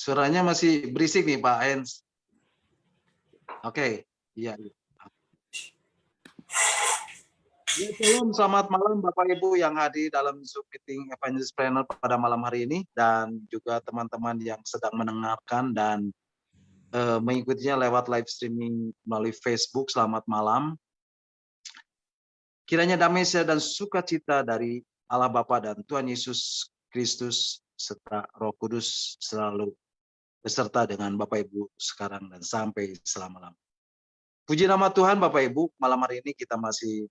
Suaranya masih berisik nih Pak Hens. Oke, iya. Ya, shalom, selamat malam Bapak Ibu yang hadir dalam Zoom meeting Evangelist Planner pada malam hari ini, dan juga teman-teman yang sedang mendengarkan dan mengikutinya lewat live streaming melalui Facebook. Selamat malam. Kiranya damai sejahtera dan sukacita dari Allah Bapa dan Tuhan Yesus Kristus serta Roh Kudus selalu beserta dengan Bapak Ibu sekarang dan sampai selama-lamanya. Puji nama Tuhan Bapak Ibu, malam hari ini kita masih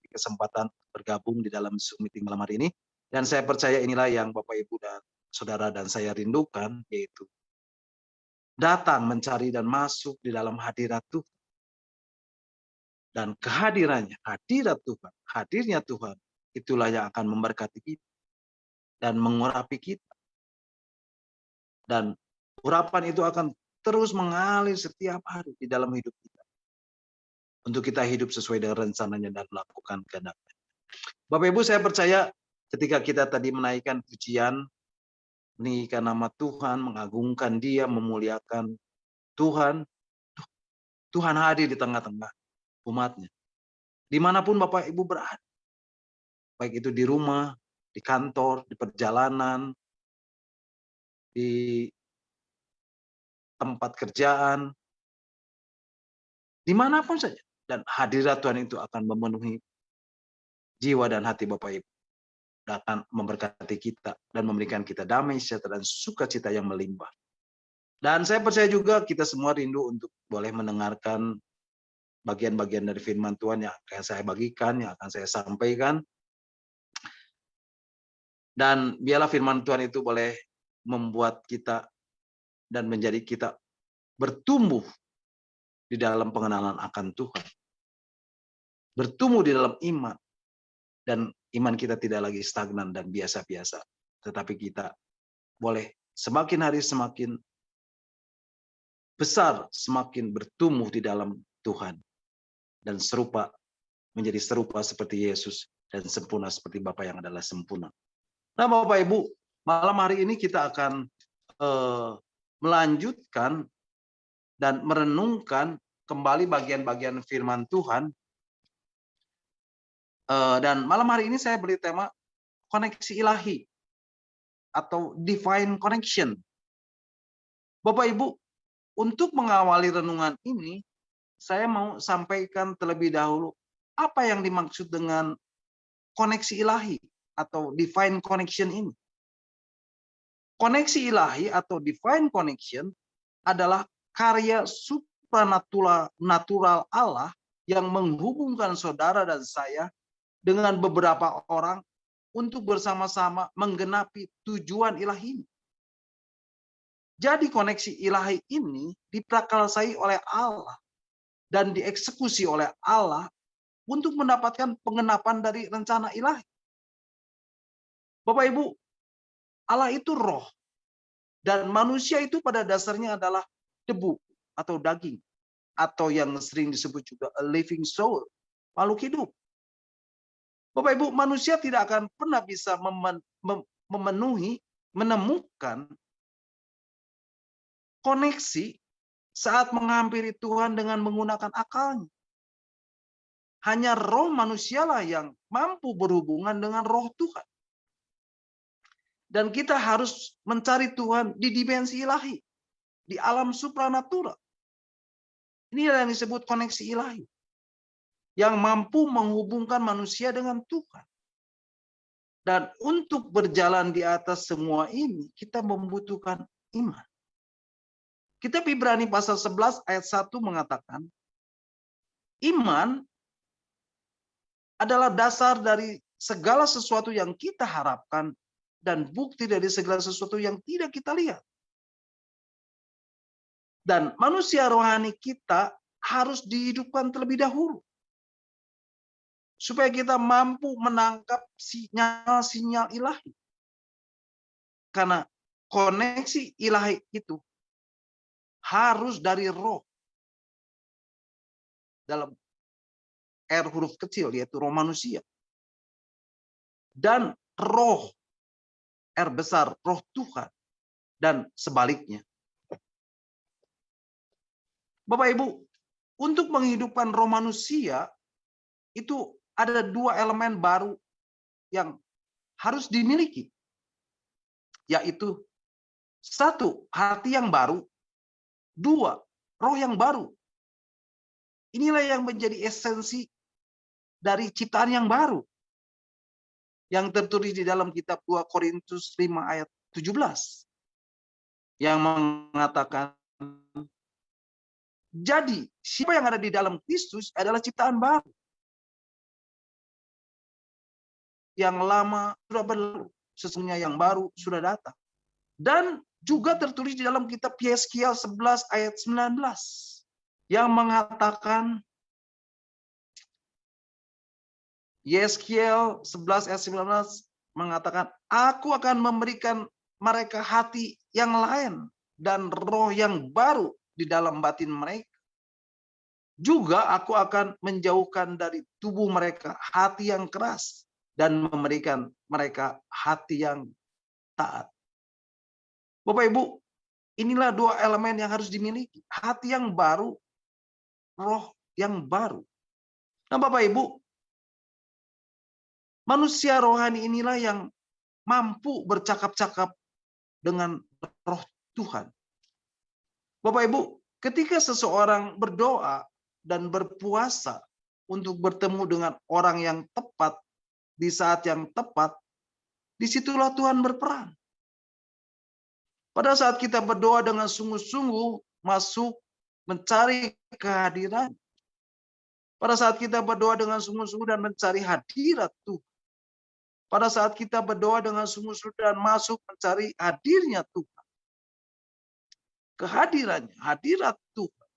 kesempatan bergabung di dalam Zoom meeting malam hari ini, dan saya percaya inilah yang Bapak Ibu dan Saudara dan saya rindukan, yaitu datang mencari dan masuk di dalam hadirat Tuhan. Dan kehadirannya, hadirat Tuhan, hadirnya Tuhan, itulah yang akan memberkati kita dan mengurapi kita. Dan urapan itu akan terus mengalir setiap hari di dalam hidup kita, untuk kita hidup sesuai dengan rencananya dan melakukan kehendaknya. Bapak Ibu, saya percaya ketika kita tadi menaikkan pujian, meninggikan nama Tuhan, mengagungkan Dia, memuliakan Tuhan, Tuhan hadir di tengah-tengah umatnya. Dimanapun Bapak Ibu berada, baik itu di rumah, di kantor, di perjalanan, di tempat kerjaan, dimanapun saja. Dan hadirat Tuhan itu akan memenuhi jiwa dan hati Bapak Ibu. Dan akan memberkati kita dan memberikan kita damai sejahtera dan sukacita yang melimpah. Dan saya percaya juga kita semua rindu untuk boleh mendengarkan bagian-bagian dari firman Tuhan yang akan saya bagikan, yang akan saya sampaikan. Dan biarlah firman Tuhan itu boleh membuat kita dan menjadi kita bertumbuh di dalam pengenalan akan Tuhan. Bertumbuh di dalam iman. Dan iman kita tidak lagi stagnan dan biasa-biasa. Tetapi kita boleh semakin hari semakin besar, semakin bertumbuh di dalam Tuhan. Dan menjadi serupa seperti Yesus dan sempurna seperti Bapa yang adalah sempurna. Nah Bapak Ibu, malam hari ini kita akan melanjutkan dan merenungkan kembali bagian-bagian firman Tuhan. Dan malam hari ini saya beri tema koneksi ilahi atau divine connection. Bapak Ibu, untuk mengawali renungan ini, saya mau sampaikan terlebih dahulu apa yang dimaksud dengan koneksi ilahi atau divine connection ini. Koneksi ilahi atau divine connection adalah karya supranatural Allah yang menghubungkan saudara dan saya dengan beberapa orang untuk bersama-sama menggenapi tujuan ilahi. Jadi koneksi ilahi ini diprakarsai oleh Allah dan dieksekusi oleh Allah untuk mendapatkan penggenapan dari rencana ilahi. Bapak Ibu, Allah itu roh. Dan manusia itu pada dasarnya adalah debu atau daging. Atau yang sering disebut juga a living soul, makhluk hidup. Bapak Ibu, manusia tidak akan pernah bisa menemukan koneksi saat menghampiri Tuhan dengan menggunakan akalnya. Hanya roh manusialah yang mampu berhubungan dengan roh Tuhan. Dan kita harus mencari Tuhan di dimensi ilahi, di alam supranatural. Ini yang disebut koneksi ilahi, yang mampu menghubungkan manusia dengan Tuhan. Dan untuk berjalan di atas semua ini, kita membutuhkan iman. Kitab Ibrani pasal 11 ayat 1 mengatakan, iman adalah dasar dari segala sesuatu yang kita harapkan dan bukti dari segala sesuatu yang tidak kita lihat. Dan manusia rohani kita harus dihidupkan terlebih dahulu. Supaya kita mampu menangkap sinyal-sinyal ilahi. Karena koneksi ilahi itu harus dari roh. Dalam R huruf kecil, yaitu roh manusia. Dan roh R besar, roh Tuhan. dan sebaliknya. Bapak Ibu, untuk menghidupkan roh manusia itu ada dua elemen baru yang harus dimiliki, yaitu satu, hati yang baru, dua, roh yang baru. Inilah yang menjadi esensi dari ciptaan yang baru, yang tertulis di dalam kitab 2 Korintus 5 ayat 17, yang mengatakan, jadi siapa yang ada di dalam Kristus adalah ciptaan baru. Yang lama sudah berlalu, sesungguhnya yang baru sudah datang. Dan juga tertulis di dalam kitab Yeskiel 11 ayat 19 yang mengatakan, Yeskiel 11 ayat 19 mengatakan, aku akan memberikan mereka hati yang lain dan roh yang baru di dalam batin mereka. Juga aku akan menjauhkan dari tubuh mereka hati yang keras dan memberikan mereka hati yang taat. Bapak Ibu, inilah dua elemen yang harus dimiliki. Hati yang baru, roh yang baru. Nah Bapak Ibu, manusia rohani inilah yang mampu bercakap-cakap dengan roh Tuhan. Bapak Ibu, ketika seseorang berdoa dan berpuasa untuk bertemu dengan orang yang tepat di saat yang tepat, disitulah Tuhan berperan. Pada saat kita berdoa dengan sungguh-sungguh, masuk mencari kehadiran. Pada saat kita berdoa dengan sungguh-sungguh dan mencari hadirat Tuhan. Pada saat kita berdoa dengan sungguh-sungguh dan masuk mencari hadirnya Tuhan. Kehadirannya, hadirat Tuhan.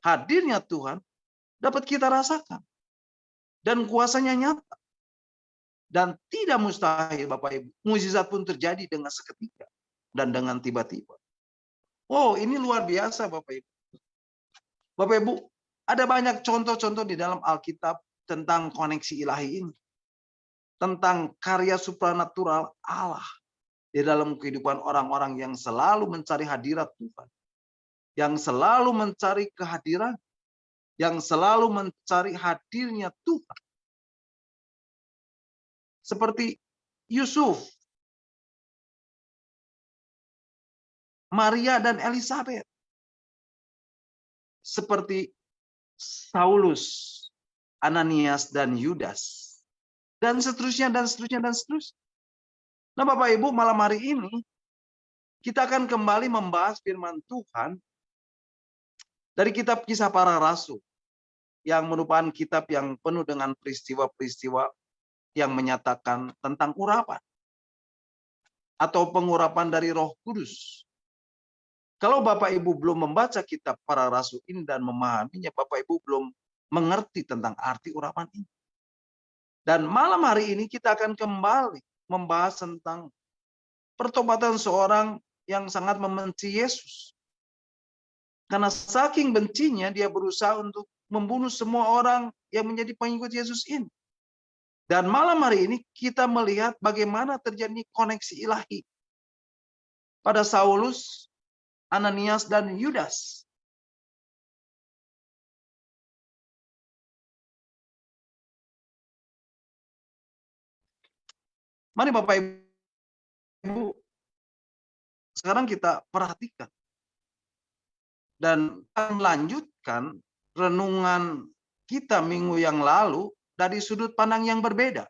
Hadirnya Tuhan dapat kita rasakan. Dan kuasanya nyata. Dan tidak mustahil Bapak Ibu. Mukjizat pun terjadi dengan seketika. Dan dengan tiba-tiba. Oh, ini luar biasa Bapak Ibu. Bapak Ibu, ada banyak contoh-contoh di dalam Alkitab tentang koneksi ilahi ini. Tentang karya supranatural Allah di dalam kehidupan orang-orang yang selalu mencari hadirat Tuhan. Yang selalu mencari kehadiran. Yang selalu mencari hadirnya Tuhan. Seperti Yusuf, Maria dan Elizabeth. Seperti Saulus, Ananias dan Yudas. Dan seterusnya, dan seterusnya, dan seterusnya. Nah Bapak Ibu, malam hari ini kita akan kembali membahas firman Tuhan dari kitab Kisah Para Rasul, yang merupakan kitab yang penuh dengan peristiwa-peristiwa yang menyatakan tentang urapan atau pengurapan dari Roh Kudus. Kalau Bapak Ibu belum membaca kitab Para Rasul ini dan memahaminya, Bapak Ibu belum mengerti tentang arti urapan ini. Dan malam hari ini kita akan kembali membahas tentang pertobatan seorang yang sangat membenci Yesus. Karena saking bencinya dia berusaha untuk membunuh semua orang yang menjadi pengikut Yesus ini. Dan malam hari ini kita melihat bagaimana terjadi koneksi ilahi pada Saulus, Ananias, dan Yudas. Mari Bapak Ibu, sekarang kita perhatikan. Dan melanjutkan renungan kita minggu yang lalu dari sudut pandang yang berbeda.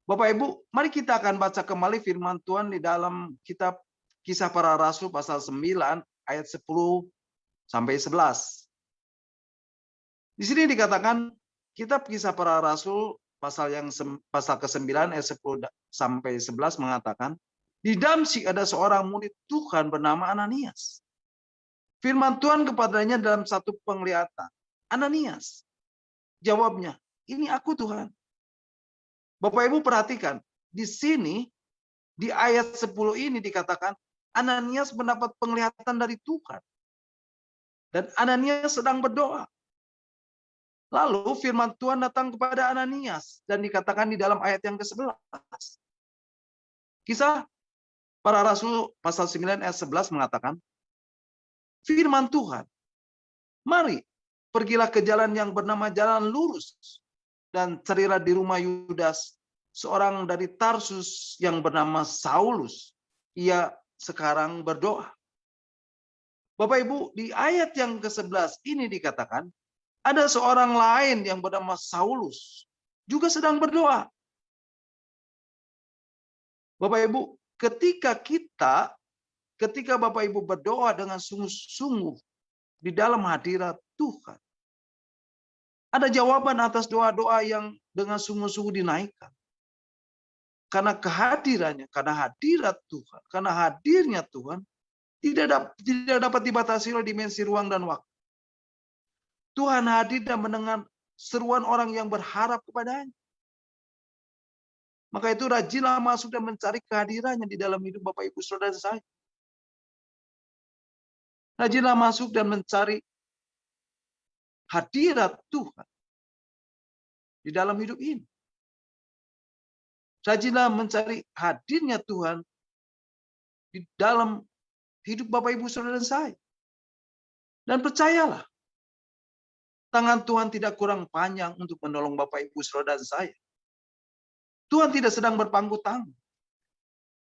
Bapak Ibu, mari kita akan baca kembali firman Tuhan di dalam kitab Kisah Para Rasul pasal 9 ayat 10 sampai 11. Di sini dikatakan kitab Kisah Para Rasul pasal ke-9 ayat 10 sampai 11 mengatakan, di Damsyik ada seorang murid Tuhan bernama Ananias. Firman Tuhan kepadanya dalam satu penglihatan, Ananias. Jawabnya, ini aku Tuhan. Bapak Ibu perhatikan, di sini di ayat 10 ini dikatakan Ananias mendapat penglihatan dari Tuhan. Dan Ananias sedang berdoa. Lalu firman Tuhan datang kepada Ananias dan dikatakan di dalam ayat yang ke-11. Kisah Para Rasul pasal 9 ayat 11 mengatakan, firman Tuhan, mari pergilah ke jalan yang bernama jalan lurus, dan carilah di rumah Yudas seorang dari Tarsus yang bernama Saulus. Ia sekarang berdoa. Bapak Ibu, di ayat yang ke-11 ini dikatakan, ada seorang lain yang bernama Saulus juga sedang berdoa. Bapak Ibu, ketika Bapak Ibu berdoa dengan sungguh-sungguh di dalam hadirat Tuhan, ada jawaban atas doa-doa yang dengan sungguh-sungguh dinaikkan. Karena kehadirannya, karena hadirat Tuhan, karena hadirnya Tuhan, tidak dapat dibatasi oleh dimensi ruang dan waktu. Tuhan hadir dan mendengar seruan orang yang berharap kepadanya. Maka itu rajinlah masuk dan mencari kehadirannya di dalam hidup Bapak Ibu Saudara saya. Rajinlah masuk dan mencari hadirat Tuhan di dalam hidup ini. Rajinlah mencari hadirnya Tuhan di dalam hidup Bapak Ibu Saudara saya. Dan percayalah, tangan Tuhan tidak kurang panjang untuk menolong Bapak Ibu Saudara saya. Tuhan tidak sedang berpangku tangan.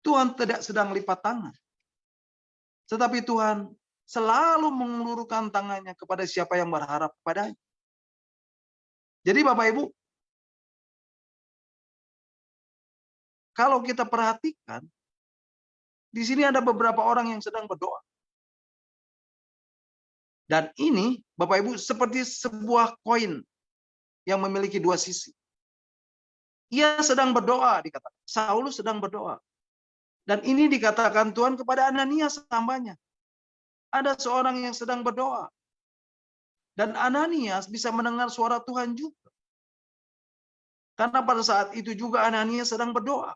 Tuhan tidak sedang lipat tangan. Tetapi Tuhan selalu mengulurkan tangannya kepada siapa yang berharap kepadanya. Jadi Bapak Ibu, kalau kita perhatikan, di sini ada beberapa orang yang sedang berdoa. Dan ini Bapak Ibu seperti sebuah koin yang memiliki dua sisi. Ia sedang berdoa, dikatakan. Saulus sedang berdoa. Dan ini dikatakan Tuhan kepada Ananias hambanya. Ada seorang yang sedang berdoa. Dan Ananias bisa mendengar suara Tuhan juga. Karena pada saat itu juga Ananias sedang berdoa.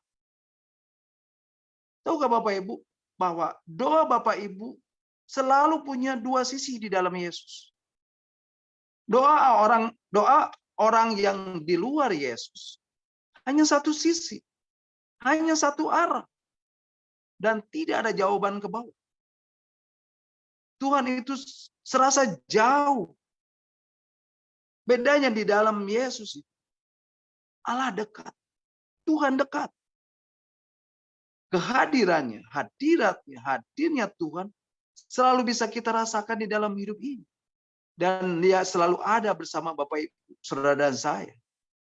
Tahukah Bapak Ibu bahwa doa Bapak Ibu selalu punya dua sisi di dalam Yesus. Doa orang yang di luar Yesus hanya satu sisi, hanya satu arah, dan tidak ada jawaban ke bawah. Tuhan itu serasa jauh. Bedanya di dalam Yesus itu, Allah dekat, Tuhan dekat. Kehadirannya, hadirnya Tuhan selalu bisa kita rasakan di dalam hidup ini. Dan dia selalu ada bersama Bapak Ibu, Saudara dan saya.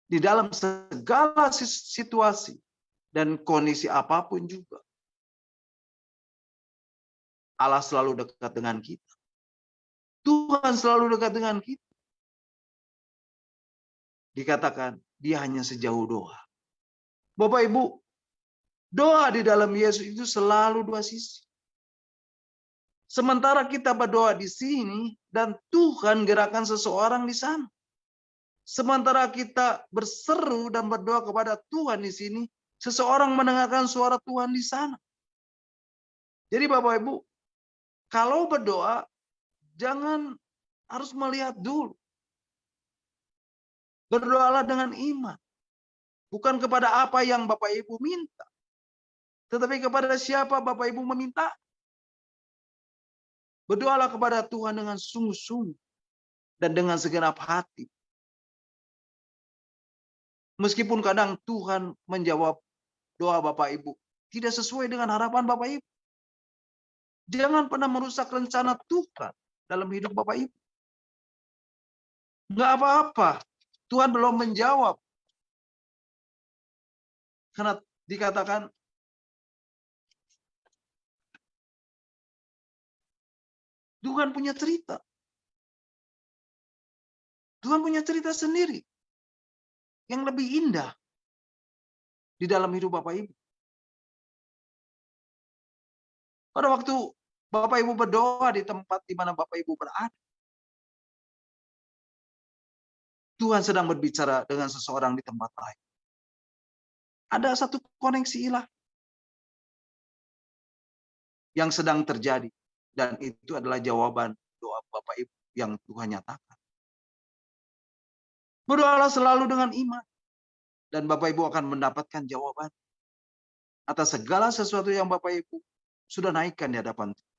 Di dalam segala situasi dan kondisi apapun juga. Allah selalu dekat dengan kita. Tuhan selalu dekat dengan kita. Dikatakan, dia hanya sejauh doa. Bapak Ibu, doa di dalam Yesus itu selalu dua sisi. Sementara kita berdoa di sini, dan Tuhan gerakan seseorang di sana. Sementara kita berseru dan berdoa kepada Tuhan di sini, seseorang mendengarkan suara Tuhan di sana. Jadi Bapak Ibu, kalau berdoa, jangan harus melihat dulu. Berdoalah dengan iman. Bukan kepada apa yang Bapak Ibu minta. Tetapi kepada siapa Bapak Ibu meminta. Berdoalah kepada Tuhan dengan sungguh-sungguh. Dan dengan segenap hati. Meskipun kadang Tuhan menjawab doa Bapak Ibu tidak sesuai dengan harapan Bapak Ibu. Jangan pernah merusak rencana Tuhan dalam hidup Bapak Ibu. Nggak apa-apa. Tuhan belum menjawab. Karena dikatakan Tuhan punya cerita. Tuhan punya cerita sendiri. Yang lebih indah di dalam hidup Bapak Ibu. Pada waktu Bapak Ibu berdoa di tempat di mana Bapak Ibu berada, Tuhan sedang berbicara dengan seseorang di tempat lain. Ada satu koneksi ilah yang sedang terjadi. Dan itu adalah jawaban doa Bapak Ibu yang Tuhan nyatakan. Berdoalah selalu dengan iman. Dan Bapak Ibu akan mendapatkan jawaban. atas segala sesuatu yang Bapak Ibu sudah naikkan di hadapan Tuhan.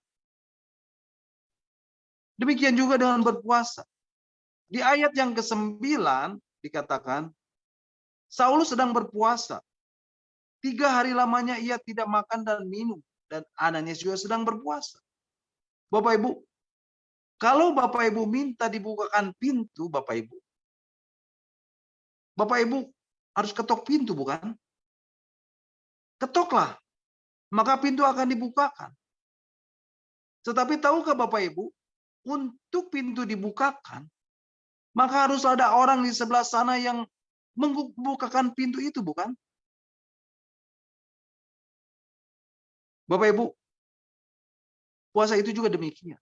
Demikian juga dengan berpuasa. Di ayat yang ke-9 dikatakan, Saulus sedang berpuasa. 3 hari lamanya ia tidak makan dan minum. Dan Ananias juga sedang berpuasa. Bapak Ibu, kalau Bapak Ibu minta dibukakan pintu, Bapak Ibu harus ketok pintu, bukan? Ketoklah, maka pintu akan dibukakan. Tetapi tahukah Bapak Ibu, untuk pintu dibukakan, maka harus ada orang di sebelah sana yang membukakan pintu itu, bukan? Bapak Ibu, puasa itu juga demikian.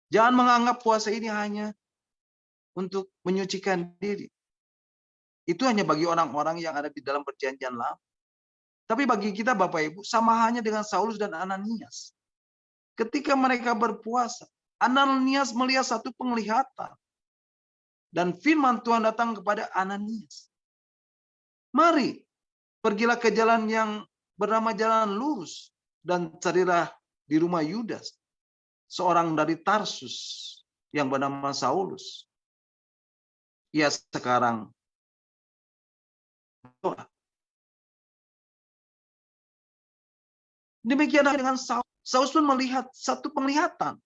Jangan menganggap puasa ini hanya untuk menyucikan diri. Itu hanya bagi orang-orang yang ada di dalam perjanjian lama. Tapi bagi kita Bapak Ibu, sama halnya dengan Saulus dan Ananias. Ketika mereka berpuasa, Ananias melihat satu penglihatan. Dan firman Tuhan datang kepada Ananias. Mari, pergilah ke jalan yang bernama jalan lurus. Dan carilah di rumah Yudas, seorang dari Tarsus yang bernama Saulus. Ia sekarang berdoa. Demikian dengan Saulus. Saulus pun melihat satu penglihatan.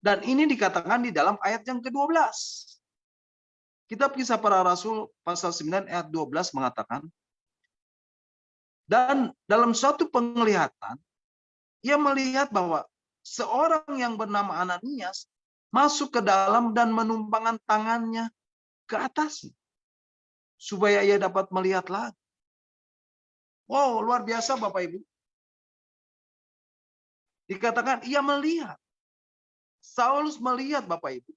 Dan ini dikatakan di dalam ayat yang ke-12. Kitab Kisah Para Rasul pasal 9 ayat 12 mengatakan, dan dalam suatu penglihatan, ia melihat bahwa seorang yang bernama Ananias masuk ke dalam dan menumpangkan tangannya ke atasnya, supaya ia dapat melihat lagi. Wow, luar biasa Bapak Ibu. Dikatakan ia melihat. Saulus melihat Bapak Ibu.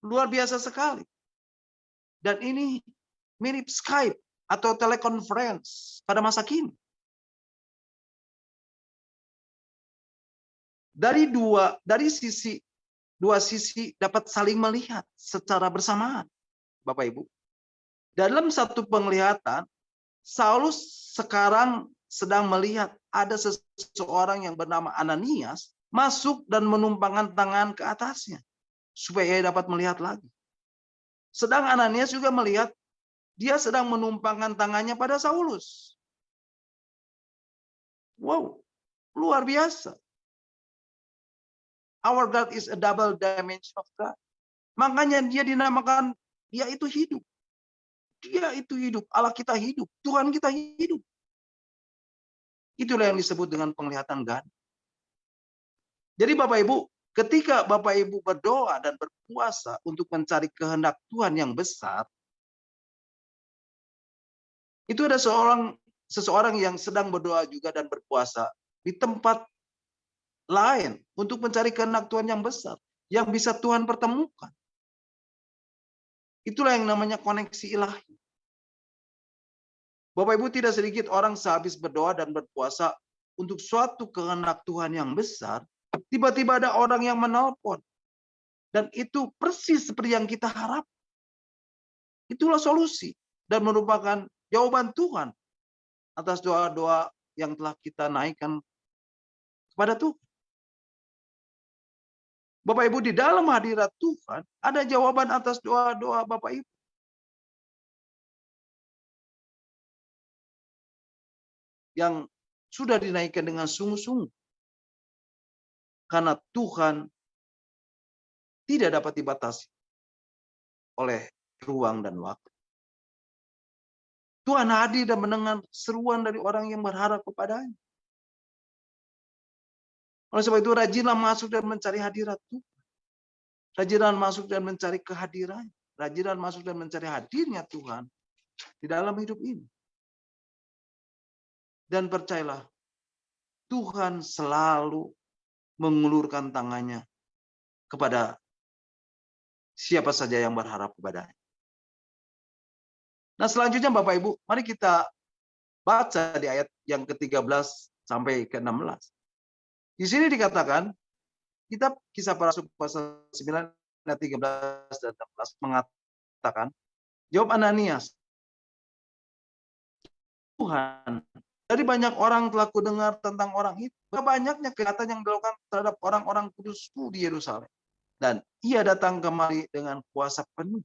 Luar biasa sekali. Dan ini mirip Skype atau teleconference pada masa kini. Dari dua sisi dapat saling melihat secara bersamaan, Bapak Ibu. Dalam satu penglihatan, Saulus sekarang sedang melihat ada seseorang yang bernama Ananias masuk dan menumpangkan tangan ke atasnya supaya ia dapat melihat lagi. Sedang Ananias juga melihat dia sedang menumpangkan tangannya pada Saulus. Wow, luar biasa. Our God is a double dimension of God. Makanya dia dinamakan, dia itu hidup. Dia itu hidup, Allah kita hidup, Tuhan kita hidup. Itulah yang disebut dengan penglihatan ganda. Jadi Bapak Ibu, ketika Bapak Ibu berdoa dan berpuasa untuk mencari kehendak Tuhan yang besar, itu ada seseorang yang sedang berdoa juga dan berpuasa di tempat lain untuk mencari kehendak Tuhan yang besar, yang bisa Tuhan pertemukan. Itulah yang namanya koneksi ilahi. Bapak Ibu, tidak sedikit orang sehabis berdoa dan berpuasa untuk suatu kehendak Tuhan yang besar, tiba-tiba ada orang yang menelpon. Dan itu persis seperti yang kita harap. Itulah solusi dan merupakan jawaban Tuhan atas doa-doa yang telah kita naikkan kepada Tuhan. Bapak Ibu, di dalam hadirat Tuhan ada jawaban atas doa-doa Bapak Ibu. Yang sudah dinaikkan dengan sungguh-sungguh. Karena Tuhan tidak dapat dibatasi oleh ruang dan waktu. Tuhan hadir dan mendengar seruan dari orang yang berharap kepadanya. Oleh sebab itu rajinlah masuk dan mencari hadirat Tuhan. Rajinlah masuk dan mencari kehadiran. Rajinlah masuk dan mencari hadirnya Tuhan di dalam hidup ini. Dan percayalah, Tuhan selalu mengulurkan tangannya kepada siapa saja yang berharap kepadanya. Nah selanjutnya Bapak Ibu, mari kita baca di ayat yang ke-13 sampai ke-16. Di sini dikatakan, kitab Kisah Para Rasul pasal 9 ayat 13 dan 16 mengatakan, jawab Ananias, Tuhan. Dari banyak orang telah kudengar tentang orang itu. Banyaknya kejahatan yang dilakukan terhadap orang-orang kudusku di Yerusalem. Dan ia datang kemari dengan kuasa penuh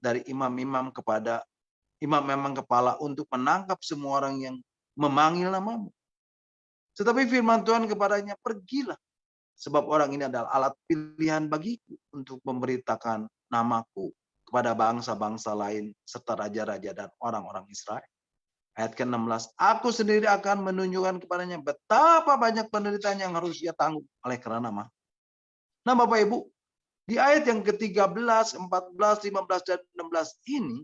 dari imam-imam kepada imam-imam kepala untuk menangkap semua orang yang memanggil namamu. Tetapi firman Tuhan kepadanya, pergilah. Sebab orang ini adalah alat pilihan bagiku untuk memberitakan namaku kepada bangsa-bangsa lain serta raja-raja dan orang-orang Israel. Ayat ke-16, aku sendiri akan menunjukkan kepadanya betapa banyak penderitaan yang harus ia tanggung oleh karena nama. Nah Bapak Ibu, di ayat yang ke-13, 14, 15, dan 16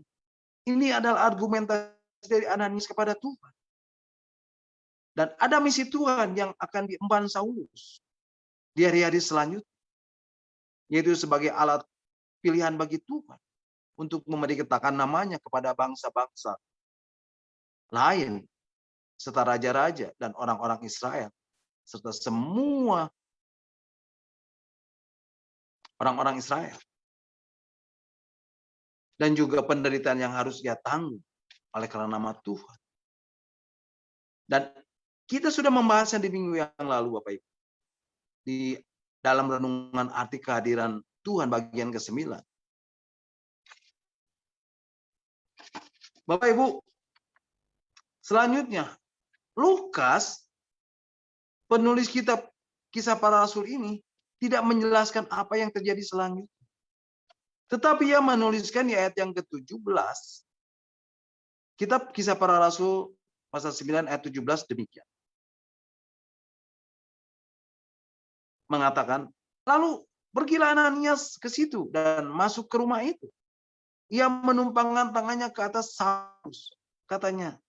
ini adalah argumentasi dari Ananias kepada Tuhan. Dan ada misi Tuhan yang akan diemban Saulus di hari-hari selanjutnya, yaitu sebagai alat pilihan bagi Tuhan untuk memberitakan namanya kepada bangsa-bangsa lain, serta raja-raja dan orang-orang Israel, serta semua orang-orang Israel. Dan juga penderitaan yang harus ia tanggung oleh karena nama Tuhan. Dan kita sudah membahasnya di minggu yang lalu, Bapak Ibu. Di dalam renungan arti kehadiran Tuhan bagian ke-9. Bapak Ibu, selanjutnya, Lukas, penulis kitab Kisah Para Rasul ini, tidak menjelaskan apa yang terjadi selanjutnya. Tetapi ia menuliskan di ayat yang ke-17, kitab Kisah Para Rasul, pasal 9 ayat 17 demikian. Mengatakan, lalu pergilah Ananias ke situ dan masuk ke rumah itu. Ia menumpangkan tangannya ke atas Saulus. Katanya,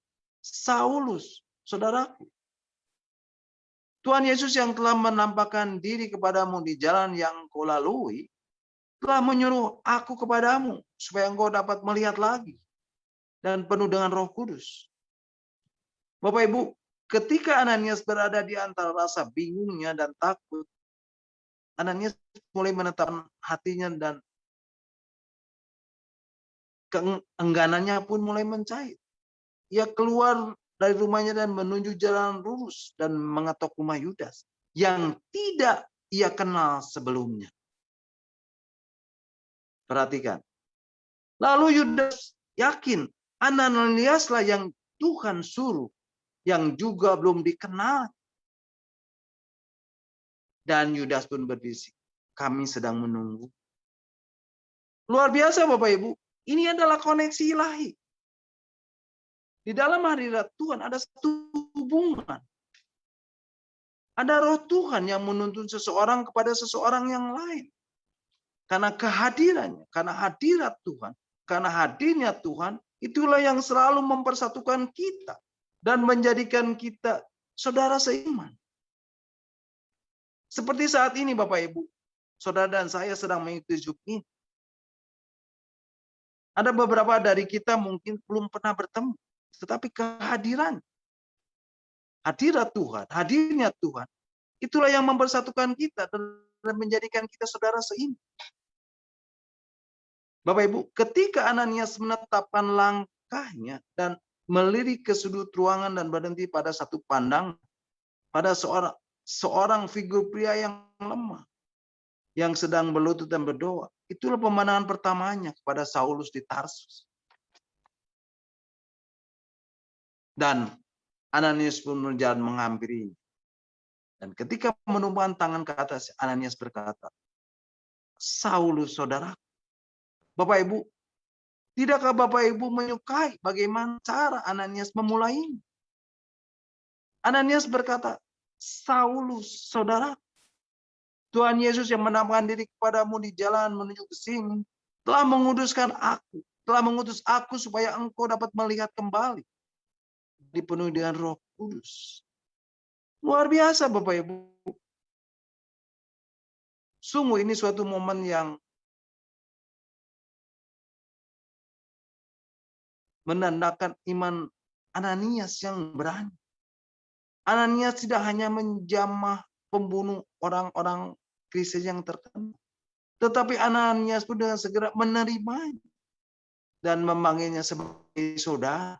Saulus, saudaraku, Tuhan Yesus yang telah menampakkan diri kepadamu di jalan yang kau lalui, telah menyuruh aku kepadamu, supaya engkau dapat melihat lagi, dan penuh dengan Roh Kudus. Bapak Ibu, ketika Ananias berada di antara rasa bingungnya dan takut, Ananias mulai menetapkan hatinya dan keengganannya pun mulai mencair. Ia keluar dari rumahnya dan menuju jalan lurus dan mengetok rumah Yudas yang tidak ia kenal sebelumnya. Perhatikan. Lalu Yudas yakin Ananiaslah yang Tuhan suruh, yang juga belum dikenal. Dan Yudas pun berbisik, kami sedang menunggu. Luar biasa Bapak Ibu, ini adalah koneksi ilahi. Di dalam hadirat Tuhan ada satu hubungan. Ada roh Tuhan yang menuntun seseorang kepada seseorang yang lain. Karena kehadirannya, karena hadirat Tuhan, karena hadirnya Tuhan, itulah yang selalu mempersatukan kita dan menjadikan kita saudara seiman. Seperti saat ini Bapak Ibu, saudara dan saya sedang mengikuti Zoom ini. Ada beberapa dari kita mungkin belum pernah bertemu. Tetapi kehadiran, hadirat Tuhan, hadirnya Tuhan, itulah yang mempersatukan kita dan menjadikan kita saudara seiman. Bapak Ibu, ketika Ananias menetapkan langkahnya dan melirik ke sudut ruangan dan berhenti pada satu pandang, pada seorang figur pria yang lemah, yang sedang berlutut dan berdoa, itulah pemandangan pertamanya kepada Saulus di Tarsus. Dan Ananias pun berjalan menghampirinya. Dan ketika menumpangkan tangan ke atas, Ananias berkata, Saulus saudara. Bapak Ibu, tidakkah Bapak Ibu menyukai bagaimana cara Ananias memulainya? Ananias berkata, Saulus saudara, Tuhan Yesus yang menampakkan diri kepadamu di jalan menuju ke sini, telah mengutus aku supaya engkau dapat melihat kembali, dipenuhi dengan Roh Kudus. Luar biasa Bapak Ibu. Sungguh ini suatu momen yang menandakan iman Ananias yang berani. Ananias tidak hanya menjamah pembunuh orang-orang Kristen yang terkenal, tetapi Ananias pun dengan segera menerimanya dan memanggilnya sebagai saudara.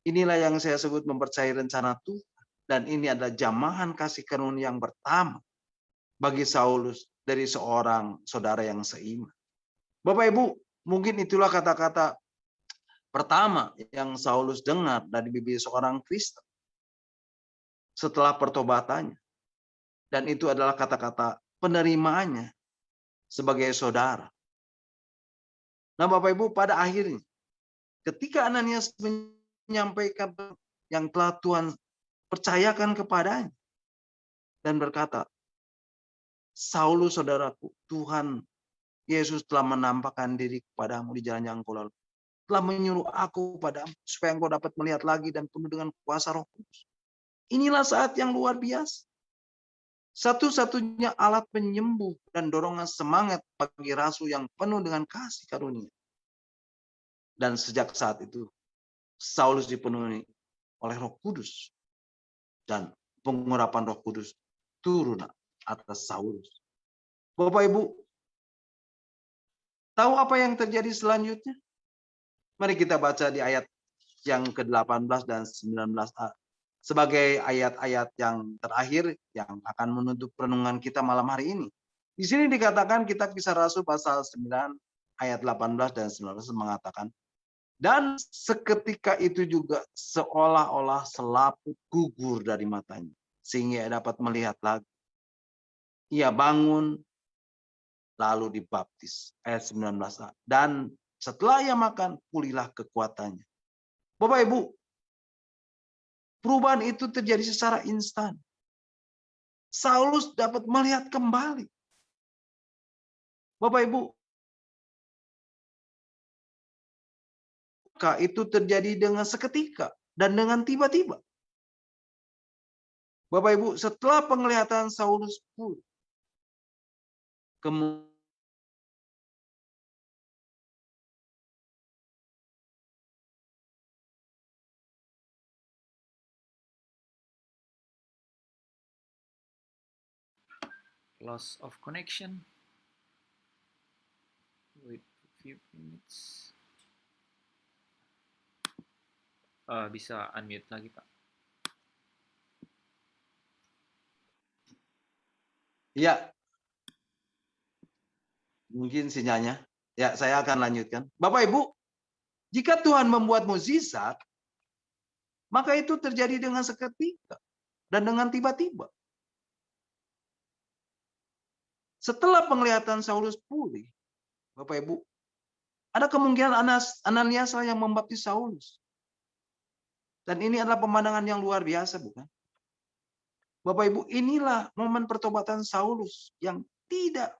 Inilah yang saya sebut mempercayai rencana Tuhan. Dan ini adalah jamahan kasih karunia yang pertama bagi Saulus dari seorang saudara yang seiman. Bapak Ibu, mungkin itulah kata-kata pertama yang Saulus dengar dari bibir seorang Kristen setelah pertobatannya. Dan itu adalah kata-kata penerimaannya sebagai saudara. Nah Bapak Ibu, pada akhirnya ketika Ananias menyampaikan yang telah Tuhan percayakan kepadanya dan berkata, Saulus saudaraku, Tuhan Yesus telah menampakkan diri kepadamu di jalan yang kau lalui. Telah menyuruh aku padamu supaya engkau dapat melihat lagi dan penuh dengan kuasa Roh Kudus. Inilah saat yang luar biasa. Satu-satunya alat penyembuh dan dorongan semangat bagi rasul yang penuh dengan kasih karunia. Dan sejak saat itu, Saulus dipenuhi oleh Roh Kudus. Dan pengurapan Roh Kudus turun atas Saulus. Bapak Ibu, tahu apa yang terjadi selanjutnya? Mari kita baca di ayat yang ke-18 dan 19a. Sebagai ayat-ayat yang terakhir yang akan menutup renungan kita malam hari ini. Di sini dikatakan Kitab Kisah Rasul pasal 9 ayat 18 dan 19 mengatakan, dan seketika itu juga seolah-olah selaput gugur dari matanya, sehingga ia dapat melihat lagi. Ia bangun, lalu dibaptis. Ayat 19a. Dan setelah ia makan, pulihlah kekuatannya. Bapak Ibu, perubahan itu terjadi secara instan. Saulus dapat melihat kembali. Bapak Ibu, itu terjadi dengan seketika dan dengan tiba-tiba. Bapak Ibu, setelah penglihatan Saulus pulih, kemudian Loss of connection. Wait a few minutes. Bisa unmute lagi, Pak. ya, mungkin sinyalnya. Ya, saya akan lanjutkan. Bapak Ibu, jika Tuhan membuat mukjizat, maka itu terjadi dengan seketika dan dengan tiba-tiba. Setelah penglihatan Saulus pulih, Bapak Ibu, ada kemungkinan Ananias yang membaptis Saulus. Dan ini adalah pemandangan yang luar biasa, bukan? Bapak Ibu, inilah momen pertobatan Saulus yang tidak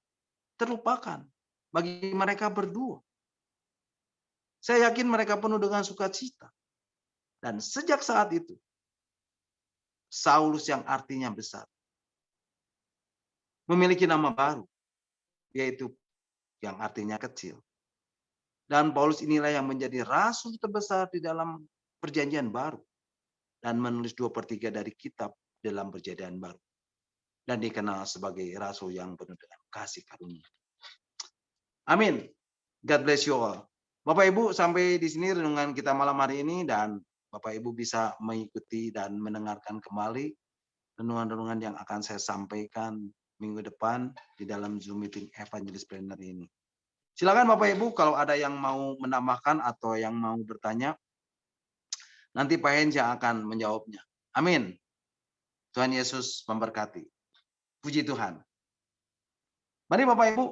terlupakan bagi mereka berdua. Saya yakin mereka penuh dengan sukacita. Dan sejak saat itu, Saulus yang artinya besar memiliki nama baru, yaitu yang artinya kecil. Dan Paulus inilah yang menjadi rasul terbesar di dalam perjanjian baru dan menulis 2/3 dari kitab dalam perjanjian baru. Dan dikenal sebagai rasul yang penuh dengan kasih karunia. Amin. God bless you all. Bapak Ibu, sampai di sini renungan kita malam hari ini, dan Bapak Ibu bisa mengikuti dan mendengarkan kembali renungan-renungan yang akan saya sampaikan minggu depan di dalam Zoom meeting Evangelist Planner ini. Silakan Bapak Ibu kalau ada yang mau menambahkan atau yang mau bertanya, nanti Pak Hens yang akan menjawabnya. Amin. Tuhan Yesus memberkati. Puji Tuhan. Mari Bapak Ibu,